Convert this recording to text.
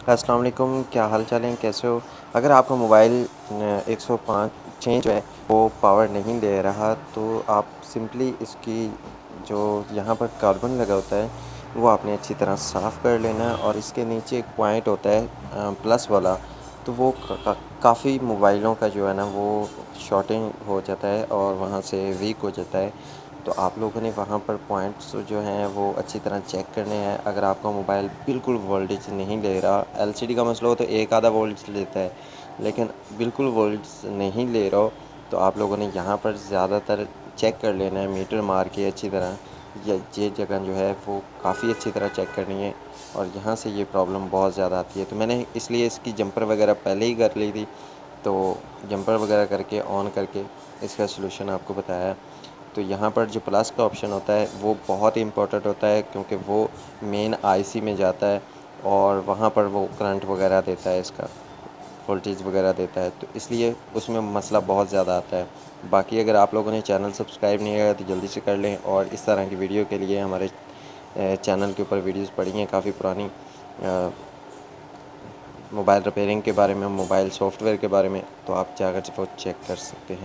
अस्सलाम वालेकुम, क्या हाल चाल है, कैसे हो? अगर आपका मोबाइल 105 जो है वो पावर नहीं दे रहा, तो आप सिंपली इसकी जो यहाँ पर कार्बन लगा होता है वो आपने अच्छी तरह साफ़ कर लेना है। और इसके नीचे एक पॉइंट होता है प्लस वाला, तो वो काफ़ी मोबाइलों का जो है ना वो शॉर्टिंग हो जाता है और वहाँ से वीक हो जाता है। तो आप लोगों ने वहाँ पर पॉइंट्स जो हैं वो अच्छी तरह चेक करने हैं। अगर आपका मोबाइल बिल्कुल वोल्टेज नहीं ले रहा, एलसीडी का मसला हो तो एक आधा वोल्ट लेता है, लेकिन बिल्कुल वोल्ट्स नहीं ले रहा हो, तो आप लोगों ने यहाँ पर ज़्यादातर चेक कर लेना है मीटर मार के अच्छी तरह। ये जगह जो है वो काफ़ी अच्छी तरह चेक करनी है, और यहाँ से ये प्रॉब्लम बहुत ज़्यादा आती है। तो मैंने इसलिए इसकी जंपर वगैरह पहले ही कर ली थी, तो जंपर वगैरह करके ऑन करके इसका सलूशन आपको बताया है। तो यहाँ पर जो प्लस का ऑप्शन होता है वो बहुत ही इम्पोर्टेंट होता है, क्योंकि वो मेन आईसी में जाता है और वहाँ पर वो करंट वगैरह देता है, इसका वोल्टेज वगैरह देता है, तो इसलिए उसमें मसला बहुत ज़्यादा आता है। बाकी अगर आप लोगों ने चैनल सब्सक्राइब नहीं किया तो जल्दी से कर लें, और इस तरह की वीडियो के लिए हमारे चैनल के ऊपर वीडियोस पड़ी हैं काफ़ी पुरानी, मोबाइल रिपेयरिंग के बारे में, मोबाइल सॉफ्टवेयर के बारे में, तो आप जाकर वो चेक कर सकते हैं।